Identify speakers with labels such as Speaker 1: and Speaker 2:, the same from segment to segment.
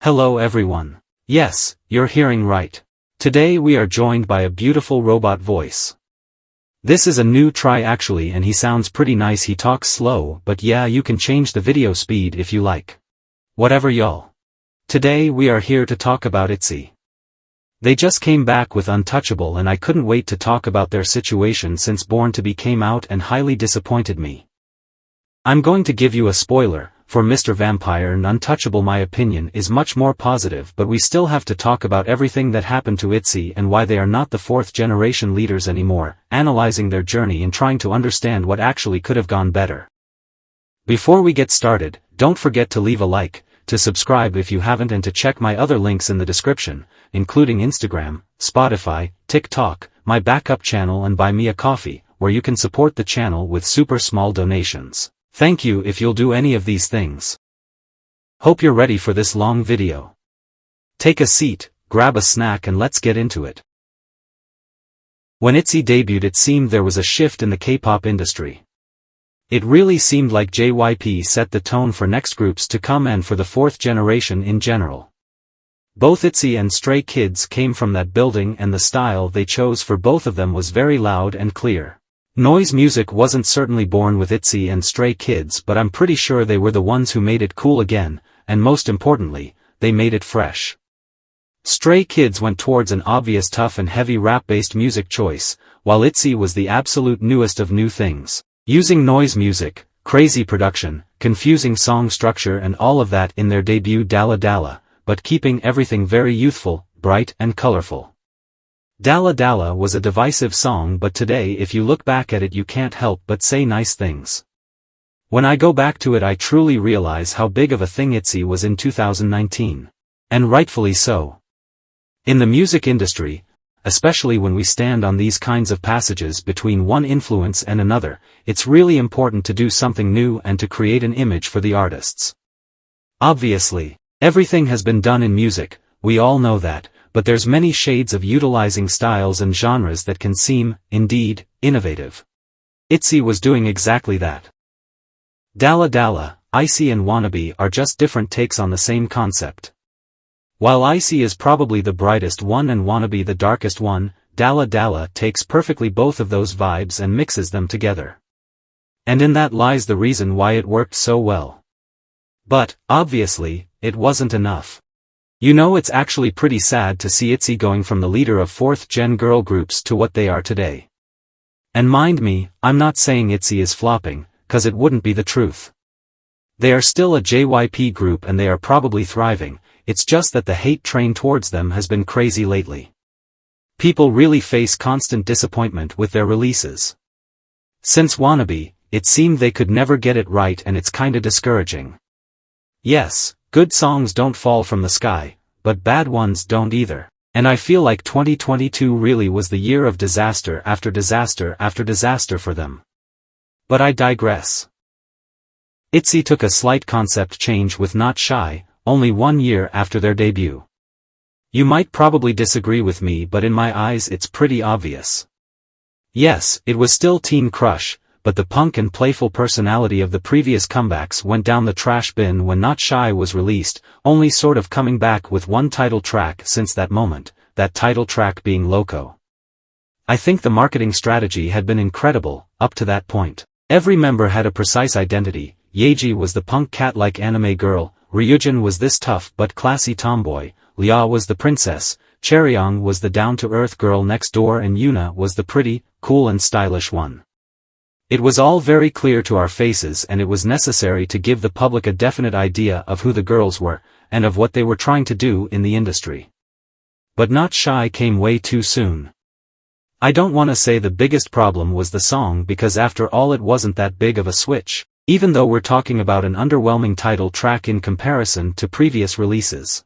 Speaker 1: Hello everyone. Yes, you're hearing right. Today we are joined by a beautiful robot voice. This is a new try actually, and he sounds pretty nice. He talks slow, but yeah, you can change the video speed if you like. Whatever y'all. Today we are here to talk about Itzy. They just came back with Untouchable and I couldn't wait to talk about their situation since Born to Be came out and highly disappointed me. I'm going to give you a spoiler. For Mr. Vampire and Untouchable, my opinion is much more positive, but we still have to talk about everything that happened to Itzy and why they are not the fourth generation leaders anymore, analyzing their journey and trying to understand what actually could have gone better. Before we get started, don't forget to leave a like, to subscribe if you haven't, and to check my other links in the description, including Instagram, Spotify, TikTok, my backup channel and Buy Me a Coffee, where you can support the channel with super small donations. Thank you if you'll do any of these things. Hope you're ready for this long video. Take a seat, grab a snack and let's get into it. When Itzy debuted, it seemed there was a shift in the K-pop industry. It really seemed like JYP set the tone for next groups to come and for the fourth generation in general. Both Itzy and Stray Kids came from that building, and the style they chose for both of them was very loud and clear. Noise music wasn't certainly born with Itzy and Stray Kids, but I'm pretty sure they were the ones who made it cool again, and most importantly, they made it fresh. Stray Kids went towards an obvious tough and heavy rap-based music choice, while Itzy was the absolute newest of new things, using noise music, crazy production, confusing song structure and all of that in their debut Dalla, but keeping everything very youthful, bright and colorful. Dalla was a divisive song, but today if you look back at it you can't help but say nice things. When I go back to it I truly realize how big of a thing Itzy was in 2019. And rightfully so. In the music industry, especially when we stand on these kinds of passages between one influence and another, it's really important to do something new and to create an image for the artists. Obviously, everything has been done in music, we all know that. But there's many shades of utilizing styles and genres that can seem, indeed, innovative. Itzy was doing exactly that. Dalla, Itzy and Wannabe are just different takes on the same concept. While Itzy is probably the brightest one and Wannabe the darkest one, Dalla takes perfectly both of those vibes and mixes them together. And in that lies the reason why it worked so well. But, obviously, it wasn't enough. You know, it's actually pretty sad to see Itzy going from the leader of fourth-gen girl groups to what they are today. And mind me, I'm not saying Itzy is flopping, cause it wouldn't be the truth. They are still a JYP group and they are probably thriving, it's just that the hate train towards them has been crazy lately. People really face constant disappointment with their releases. Since Wannabe, it seemed they could never get it right and it's kinda discouraging. Yes, good songs don't fall from the sky, but bad ones don't either. And I feel like 2022 really was the year of disaster after disaster after disaster for them. But I digress. Itzy took a slight concept change with Not Shy, only 1 year after their debut. You might probably disagree with me, but in my eyes it's pretty obvious. Yes, it was still Teen Crush, but the punk and playful personality of the previous comebacks went down the trash bin when Not Shy was released, only sort of coming back with one title track since that moment, that title track being Loco. I think the marketing strategy had been incredible, up to that point. Every member had a precise identity. Yeji was the punk cat-like anime girl, Ryujin was this tough but classy tomboy, Lia was the princess, Chaeryeong was the down-to-earth girl next door, and Yuna was the pretty, cool and stylish one. It was all very clear to our faces, and it was necessary to give the public a definite idea of who the girls were, and of what they were trying to do in the industry. But Not Shy came way too soon. I don't want to say the biggest problem was the song, because after all it wasn't that big of a switch, even though we're talking about an underwhelming title track in comparison to previous releases.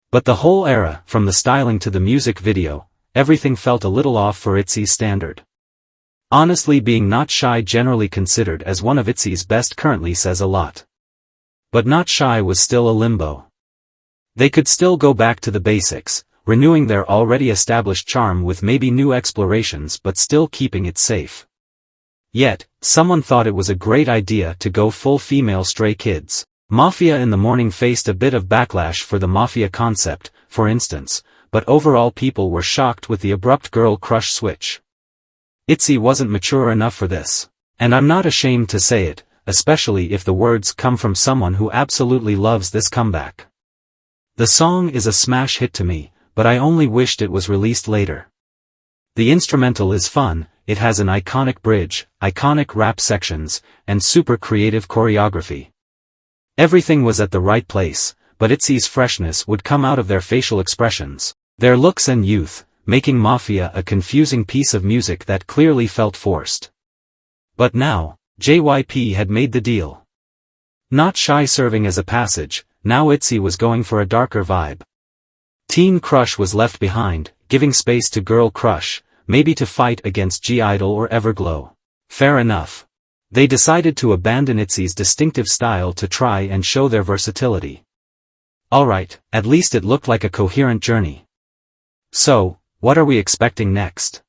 Speaker 1: But the whole era, from the styling to the music video, everything felt a little off for Itzy's standard. Honestly, being Not Shy generally considered as one of Itzy's best currently says a lot. But Not Shy was still a limbo. They could still go back to the basics, renewing their already established charm with maybe new explorations but still keeping it safe. Yet, someone thought it was a great idea to go full female Stray Kids. Mafia in the Morning faced a bit of backlash for the mafia concept, for instance, but overall people were shocked with the abrupt girl crush switch. Itzy wasn't mature enough for this. And I'm not ashamed to say it, especially if the words come from someone who absolutely loves this comeback. The song is a smash hit to me, but I only wished it was released later. The instrumental is fun, it has an iconic bridge, iconic rap sections, and super creative choreography. Everything was at the right place, but Itzy's freshness would come out of their facial expressions, their looks and youth, making Mafia a confusing piece of music that clearly felt forced. But now, JYP had made the deal. Not Shy serving as a passage, now Itzy was going for a darker vibe. Teen Crush was left behind, giving space to Girl Crush, maybe to fight against G-Idol or Everglow. Fair enough. They decided to abandon Itzy's distinctive style to try and show their versatility. Alright, at least it looked like a coherent journey. So, what are we expecting next?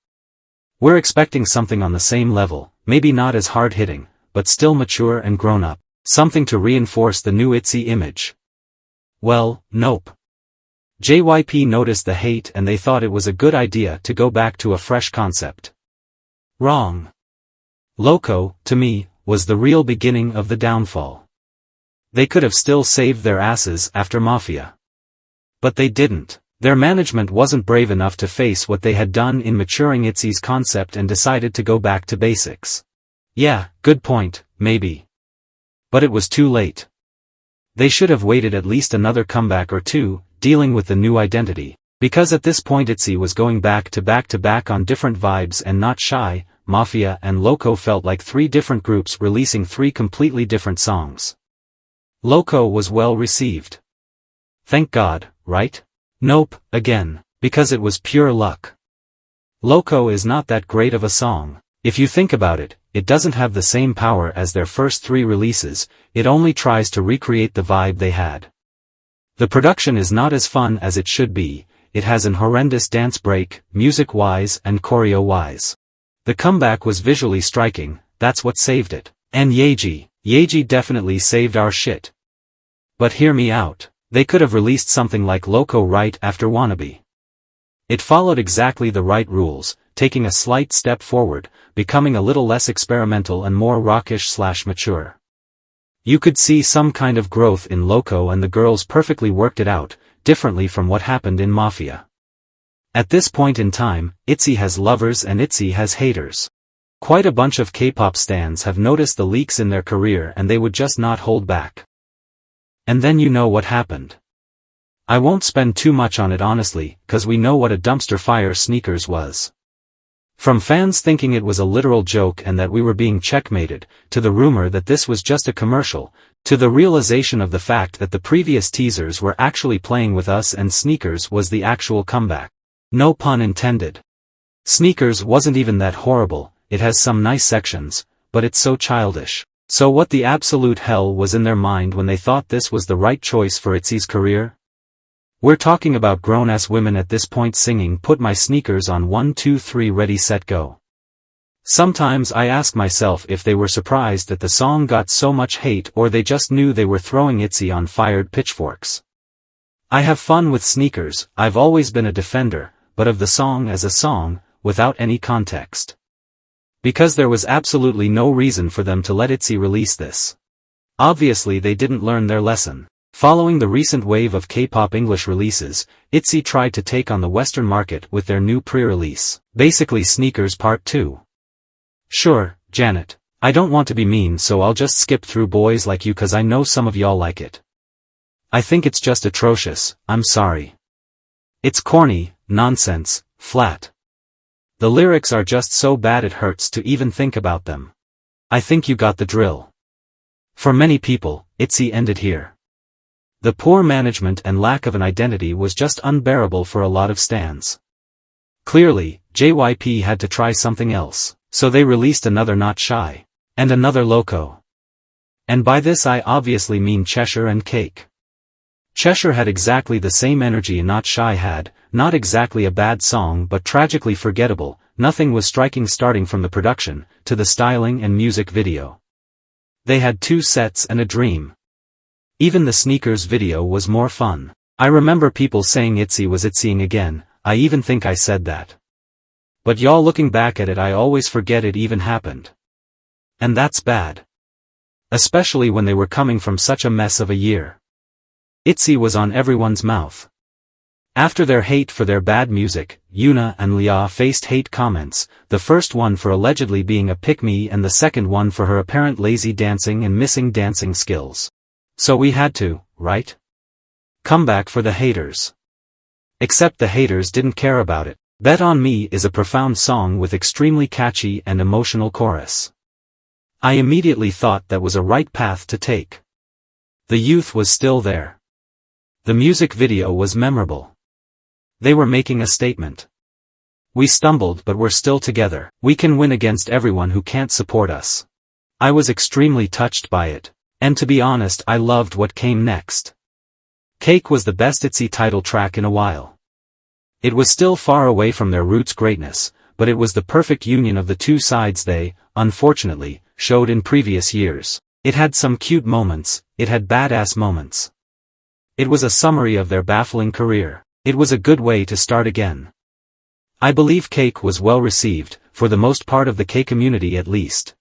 Speaker 1: We're expecting something on the same level, maybe not as hard-hitting, but still mature and grown-up, something to reinforce the new Itzy image. Well, nope. JYP noticed the hate and they thought it was a good idea to go back to a fresh concept. Wrong. Loco, to me, was the real beginning of the downfall. They could have still saved their asses after Mafia. But they didn't. Their management wasn't brave enough to face what they had done in maturing Itzy's concept and decided to go back to basics. Yeah, good point, maybe. But it was too late. They should have waited at least another comeback or two, dealing with the new identity, because at this point Itzy was going back to back on different vibes and not Shy, Mafia and Loco felt like three different groups releasing three completely different songs. Loco was well received. Thank God, right? Nope, again, because it was pure luck. Loco is not that great of a song. If you think about it, it doesn't have the same power as their first three releases, it only tries to recreate the vibe they had. The production is not as fun as it should be, it has an horrendous dance break, music-wise and choreo-wise. The comeback was visually striking, that's what saved it. And Yeji definitely saved our shit. But hear me out, they could have released something like Loco right after Wannabe. It followed exactly the right rules, taking a slight step forward, becoming a little less experimental and more rockish/mature. You could see some kind of growth in Loco and the girls perfectly worked it out, differently from what happened in Mafia. At this point in time, Itzy has lovers and Itzy has haters. Quite a bunch of K-pop stans have noticed the leaks in their career and they would just not hold back. And then you know what happened. I won't spend too much on it honestly, cause we know what a dumpster fire Sneakers was. From fans thinking it was a literal joke and that we were being checkmated, to the rumor that this was just a commercial, to the realization of the fact that the previous teasers were actually playing with us and Sneakers was the actual comeback. No pun intended. Sneakers wasn't even that horrible, it has some nice sections, but it's so childish. So what the absolute hell was in their mind when they thought this was the right choice for Itzy's career? We're talking about grown-ass women at this point singing "Put my sneakers on 1 2 3 ready set go." Sometimes I ask myself if they were surprised that the song got so much hate or they just knew they were throwing Itzy on fired pitchforks. I have fun with Sneakers, I've always been a defender, but of the song as a song, without any context. Because there was absolutely no reason for them to let Itzy release this. Obviously they didn't learn their lesson. Following the recent wave of K-pop English releases, Itzy tried to take on the Western market with their new pre-release, basically Sneakers Part 2. Sure, Janet, I don't want to be mean so I'll just skip through Boys Like You cause I know some of y'all like it. I think it's just atrocious, I'm sorry. It's corny, nonsense, flat. The lyrics are just so bad it hurts to even think about them. I think you got the drill. For many people, Itzy ended here. The poor management and lack of an identity was just unbearable for a lot of stans. Clearly, JYP had to try something else, so they released another Not Shy, and another Loco. And by this I obviously mean Cheshire and Cake. Cheshire had exactly the same energy Not Shy had, not exactly a bad song but tragically forgettable, nothing was striking starting from the production, to the styling and music video. They had two sets and a dream. Even the sneakers video was more fun. I remember people saying Itzy was itzying again, I even think I said that. But y'all, looking back at it, I always forget it even happened. And that's bad. Especially when they were coming from such a mess of a year. Itzy was on everyone's mouth. After their hate for their bad music, Yuna and Lia faced hate comments, the first one for allegedly being a pick-me and the second one for her apparent lazy dancing and missing dancing skills. So we had to, right? Come back for the haters. Except the haters didn't care about it. Bet on Me is a profound song with extremely catchy and emotional chorus. I immediately thought that was a right path to take. The youth was still there. The music video was memorable. They were making a statement. We stumbled, but we're still together. We can win against everyone who can't support us. I was extremely touched by it. And to be honest, I loved what came next. Cake was the best Itzy title track in a while. It was still far away from their roots' greatness, but it was the perfect union of the two sides they, unfortunately, showed in previous years. It had some cute moments, it had badass moments. It was a summary of their baffling career. It was a good way to start again. I believe Cake was well received, for the most part of the K community at least.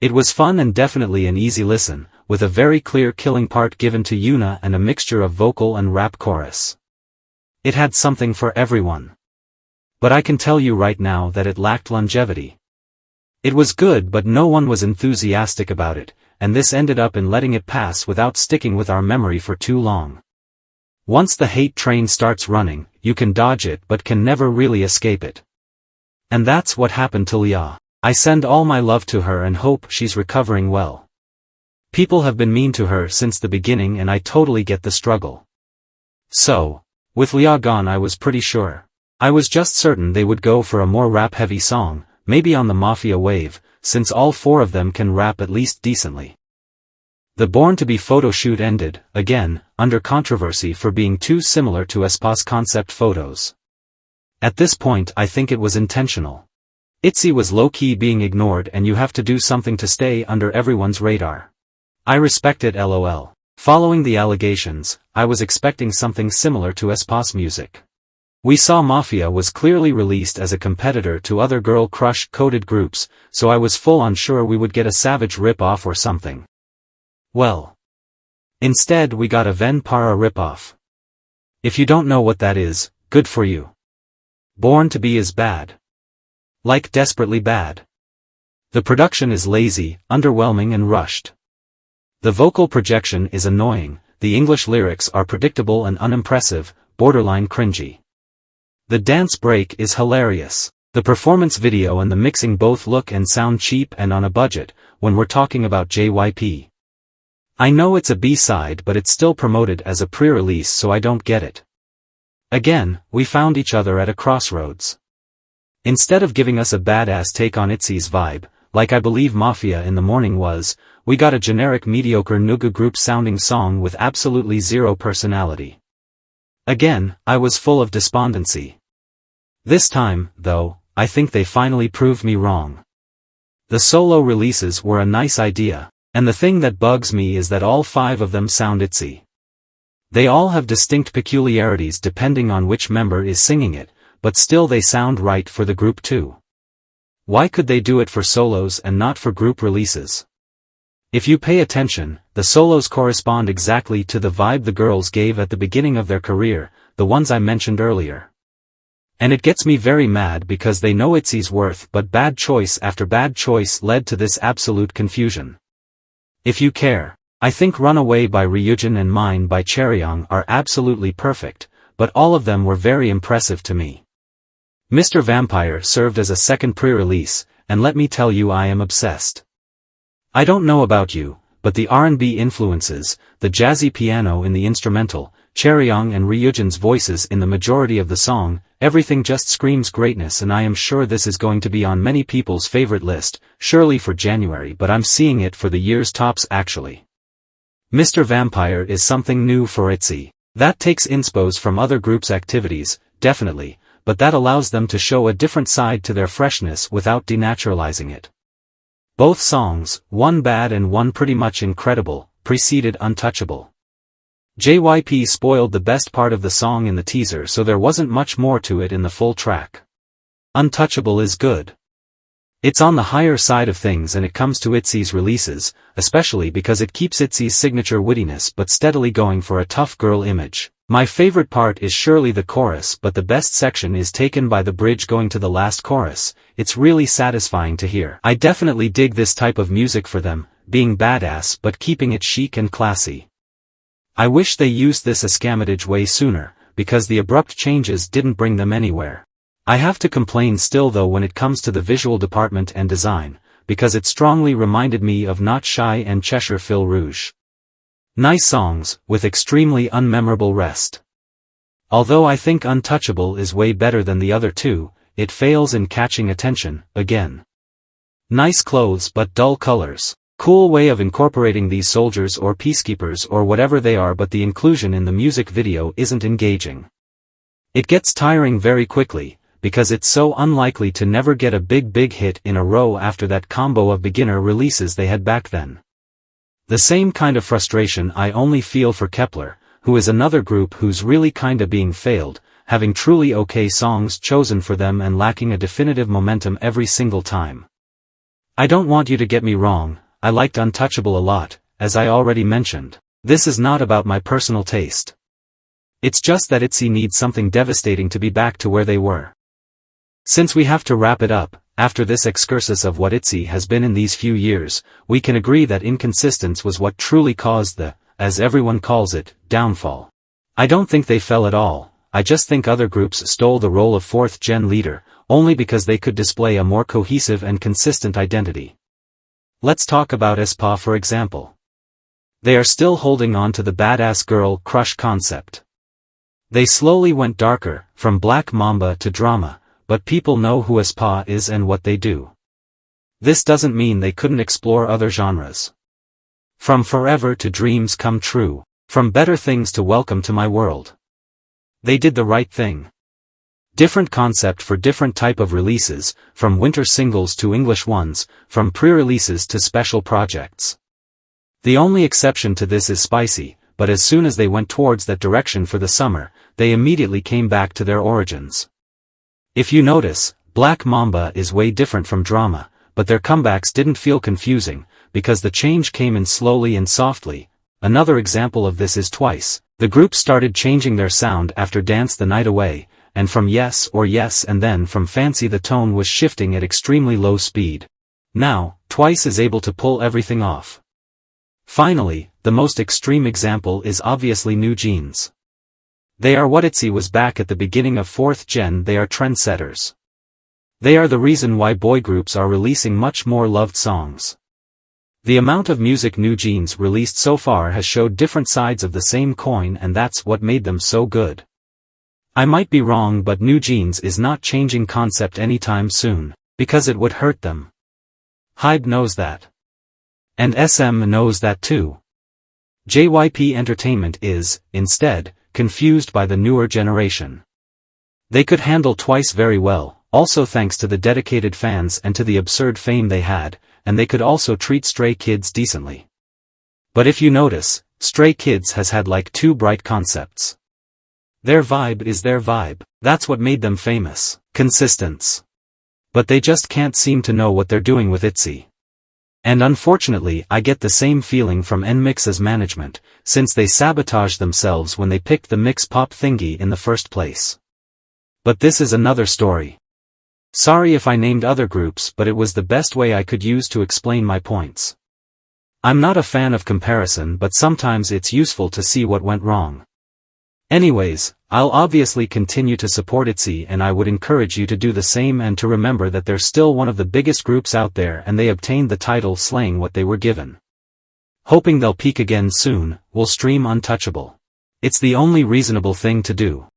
Speaker 1: It was fun and definitely an easy listen, with a very clear killing part given to Yuna and a mixture of vocal and rap chorus. It had something for everyone. But I can tell you right now that it lacked longevity. It was good, but no one was enthusiastic about it, and this ended up in letting it pass without sticking with our memory for too long. Once the hate train starts running, you can dodge it but can never really escape it. And that's what happened to Lia. I send all my love to her and hope she's recovering well. People have been mean to her since the beginning and I totally get the struggle. So, with Lia gone, I was pretty sure. I was just certain they would go for a more rap-heavy song, maybe on the Mafia wave, since all four of them can rap at least decently. The Born to Be photo shoot ended, again, under controversy for being too similar to aespa's concept photos. At this point I think it was intentional. Itzy was low-key being ignored and you have to do something to stay under everyone's radar. I respect it, lol. Following the allegations, I was expecting something similar to aespa's music. We saw Mafia was clearly released as a competitor to other girl crush-coded groups, so I was full on sure we would get a Savage rip-off or something. Well. Instead we got a Ven Para rip-off. If you don't know what that is, good for you. Born to Be is bad. Like desperately bad. The production is lazy, underwhelming and rushed. The vocal projection is annoying, the English lyrics are predictable and unimpressive, borderline cringy. The dance break is hilarious. The performance video and the mixing both look and sound cheap and on a budget, when we're talking about JYP. I know it's a B-side, but it's still promoted as a pre-release, so I don't get it. Again, we found each other at a crossroads. Instead of giving us a badass take on Itzy's vibe, like I believe Mafia in the Morning was, we got a generic mediocre Nuga group-sounding song with absolutely zero personality. Again, I was full of despondency. This time, though, I think they finally proved me wrong. The solo releases were a nice idea. And the thing that bugs me is that all five of them sound Itzy. They all have distinct peculiarities depending on which member is singing it, but still they sound right for the group too. Why could they do it for solos and not for group releases? If you pay attention, the solos correspond exactly to the vibe the girls gave at the beginning of their career, the ones I mentioned earlier. And it gets me very mad because they know Itzy's worth, but bad choice after bad choice led to this absolute confusion. If you care, I think Runaway by Ryujin and Mine by Chaeryeong are absolutely perfect, but all of them were very impressive to me. Mr. Vampire served as a second pre-release, and let me tell you, I am obsessed. I don't know about you, but the R&B influences, the jazzy piano in the instrumental, Chaeryeong and Ryujin's voices in the majority of the song, everything just screams greatness, and I am sure this is going to be on many people's favorite list, surely for January, but I'm seeing it for the year's tops actually. Mr. Vampire is something new for Itzy. That takes inspos from other groups' activities, definitely, but that allows them to show a different side to their freshness without denaturalizing it. Both songs, one bad and one pretty much incredible, preceded Untouchable. JYP spoiled the best part of the song in the teaser, so there wasn't much more to it in the full track. Untouchable is good. It's on the higher side of things and it comes to itzy's releases, especially because it keeps itzy's signature wittiness but steadily going for a tough girl image. My favorite part is surely the chorus, but the best section is taken by the bridge going to the last chorus. It's really satisfying to hear. I definitely dig this type of music for them, being badass but keeping it chic and classy. I wish they used this escamotage way sooner, because the abrupt changes didn't bring them anywhere. I have to complain still though when it comes to the visual department and design, because it strongly reminded me of Not Shy and Cheshire Fil Rouge. Nice songs, with extremely unmemorable rest. Although I think Untouchable is way better than the other two, it fails in catching attention, again. Nice clothes but dull colors. Cool way of incorporating these soldiers or peacekeepers or whatever they are, but the inclusion in the music video isn't engaging. It gets tiring very quickly, because it's so unlikely to never get a big hit in a row after that combo of beginner releases they had back then. The same kind of frustration I only feel for Kepler, who is another group who's really kinda being failed, having truly okay songs chosen for them and lacking a definitive momentum every single time. I don't want you to get me wrong, I liked Untouchable a lot, as I already mentioned. This is not about my personal taste. It's just that itzy needs something devastating to be back to where they were. Since we have to wrap it up, after this excursus of what itzy has been in these few years, we can agree that inconsistence was what truly caused the, as everyone calls it, downfall. I don't think they fell at all, I just think other groups stole the role of fourth-gen leader, only because they could display a more cohesive and consistent identity. Let's talk about aespa for example. They are still holding on to the badass girl crush concept. They slowly went darker, from Black Mamba to drama, but people know who aespa is and what they do. This doesn't mean they couldn't explore other genres. From Forever to Dreams Come True, from Better Things to Welcome to My World. They did the right thing. Different concept for different type of releases, from winter singles to English ones, from pre-releases to special projects. The only exception to this is Spicy, but as soon as they went towards that direction for the summer, they immediately came back to their origins. If you notice, Black Mamba is way different from drama, but their comebacks didn't feel confusing, because the change came in slowly and softly. Another example of this is Twice. The group started changing their sound after Dance the Night Away, and from Yes or Yes and then from Fancy the tone was shifting at extremely low speed. Now, Twice is able to pull everything off. Finally, the most extreme example is obviously New Jeans. They are what itzy was back at the beginning of 4th gen. They are trendsetters. They are the reason why boy groups are releasing much more loved songs. The amount of music New Jeans released so far has showed different sides of the same coin, and that's what made them so good. I might be wrong, but New Jeans is not changing concept anytime soon, because it would hurt them. Hybe knows that. And SM knows that too. JYP Entertainment is, instead, confused by the newer generation. They could handle Twice very well, also thanks to the dedicated fans and to the absurd fame they had, and they could also treat Stray Kids decently. But if you notice, Stray Kids has had like 2 bright concepts. Their vibe is their vibe, that's what made them famous, consistence. But they just can't seem to know what they're doing with itzy. And unfortunately I get the same feeling from NMIX's management, since they sabotaged themselves when they picked the mix pop thingy in the first place. But this is another story. Sorry if I named other groups, but it was the best way I could use to explain my points. I'm not a fan of comparison, but sometimes it's useful to see what went wrong. Anyways, I'll obviously continue to support itzy, and I would encourage you to do the same and to remember that they're still one of the biggest groups out there and they obtained the title slaying what they were given. Hoping they'll peak again soon, we'll stream Untouchable. It's the only reasonable thing to do.